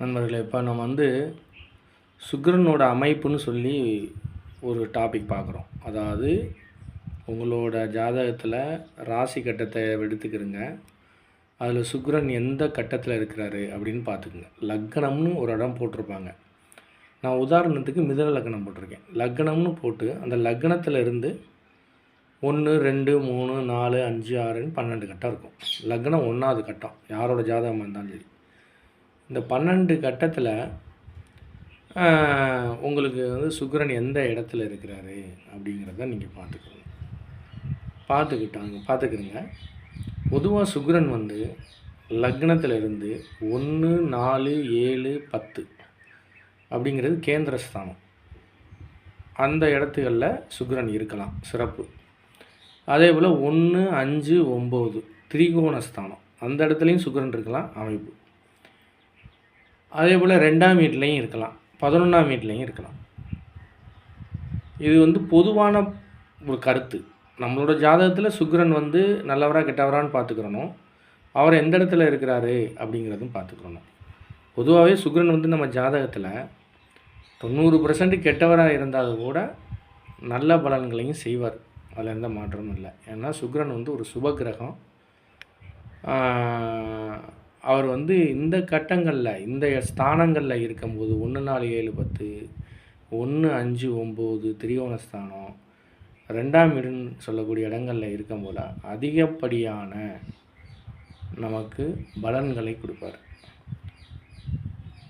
நண்பர்களே, இப்போ நம்ம சுக்கிரனோட அமைப்புன்னு சொல்லி ஒரு டாபிக் பார்க்குறோம். அதாவது உங்களோட ஜாதகத்தில் ராசி கட்டத்தை எடுத்துக்கிறங்க. அதில் சுக்கிரன் எந்த கட்டத்தில் இருக்கிறாரு அப்படின்னு பார்த்துக்குங்க. லக்னம்னு ஒரு இடம் போட்டிருப்பாங்க. நான் உதாரணத்துக்கு மிதுன லக்னம் போட்டிருக்கேன். லக்னம்னு போட்டு அந்த லக்னத்தில் இருந்து 1, 2, 3, 4, 5, 6ன்னு 12 கட்டம் இருக்கும். லக்னம் 1வது கட்டம், யாரோட ஜாதகமாக இருந்தாலும் சரி. இந்த 12 கட்டத்தில் உங்களுக்கு சுக்கிரன் எந்த இடத்துல இருக்கிறாரு அப்படிங்கிறத நீங்கள் பார்த்துக்கிறங்க. பொதுவாக சுக்கிரன் லக்னத்தில் இருந்து 1, 4, 7, 10 அப்படிங்கிறது கேந்திரஸ்தானம். அந்த இடத்துகளில் சுக்கிரன் இருக்கலாம், சிறப்பு. அதே போல் 1, 5, 9 திரிகோணஸ்தானம், அந்த இடத்துலையும் சுக்கிரன் இருக்கலாம், அமைப்பு. அதே போல் 2ஆம் வீட்லேயும் இருக்கலாம், 11ஆம் வீட்லேயும் இருக்கலாம். இது பொதுவான ஒரு கருத்து. நம்மளோட ஜாதகத்தில் சுக்கிரன் நல்லவரா கெட்டவரான்னு பார்த்துக்கிறணும். அவர் எந்த இடத்துல இருக்கிறாரு அப்படிங்கிறதும் பார்த்துக்கிறணும். பொதுவாகவே சுக்கிரன் நம்ம ஜாதகத்தில் 90% கெட்டவராக இருந்தால் கூட நல்ல பலன்களையும் செய்வார். அதில் எந்த மாற்றமும் இல்லை. ஏன்னா சுக்கிரன் ஒரு சுப கிரகம். அவர் இந்த கட்டங்களில், இந்த ஸ்தானங்களில் இருக்கும்போது 1, 4, 7, 10, 1, 5, 9 திரிகோணஸ்தானம், 2ஆம் வீடுன்னு சொல்லக்கூடிய இடங்களில் இருக்கும்போது அதிகப்படியான நமக்கு பலன்களை கொடுப்பார்.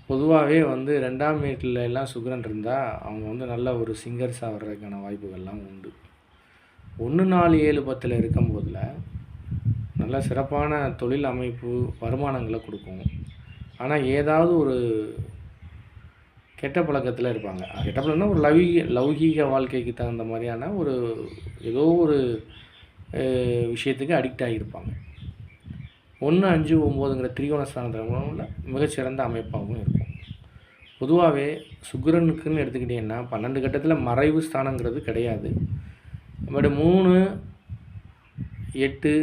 பொதுவாகவே 2ஆம் வீட்டில் எல்லாம் சுக்கிரன் இருந்தால் அவங்க நல்ல ஒரு சிங்கர்ஸாக வர்றதுக்கான வாய்ப்புகள்லாம் உண்டு. 1, 4, 7, 10 இருக்கும்போதில் நல்ல சிறப்பான தொழில் அமைப்பு, வருமானங்களை கொடுக்கும். ஆனால் ஏதாவது ஒரு கெட்ட பழக்கத்தில் இருப்பாங்க. கெட்ட பழக்கம்னா ஒரு லௌகீக வாழ்க்கைக்கு தகுந்த மாதிரியான ஏதோ ஒரு விஷயத்துக்கு அடிக்ட் ஆகியிருப்பாங்க. 1, 5, 9ங்கிற திரிகோணஸ்தானத்தில் மிகச்சிறந்த அமைப்பாகவும் இருக்கும். பொதுவாகவே சுக்கிரனுக்குன்னு எடுத்துக்கிட்டிங்கன்னா 12 கட்டத்தில் மறைவு ஸ்தானங்கிறது கிடையாது. பட் 3, 8,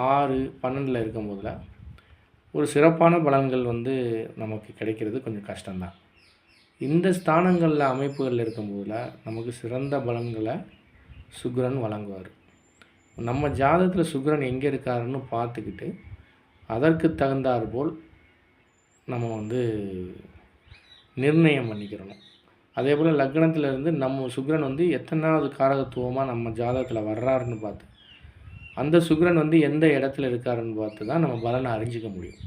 6, 12 இருக்கும்போதில் ஒரு சிறப்பான பலன்கள் நமக்கு கிடைக்கிறது கொஞ்சம் கஷ்டம்தான். இந்த ஸ்தானங்களில் அமைப்புகள் இருக்கும்போதில் நமக்கு சிறந்த பலன்களை சுக்கிரன் வழங்குவார். நம்ம ஜாதகத்தில் சுக்கிரன் எங்கே இருக்காருன்னு பார்த்துக்கிட்டு அதற்கு தகுந்தாற்போல் நம்ம நிர்ணயம் பண்ணிக்கிறணும். அதே போல் லக்னத்திலிருந்து நம்ம சுக்கிரன் எத்தனாவது காரகத்துவமாக நம்ம ஜாதகத்தில் வர்றாருன்னு பார்த்து அந்த சுக்கிரன் எந்த இடத்துல இருக்காருன்னு பார்த்து தான் நம்ம பலனை அறிஞ்சிக்க முடியும்.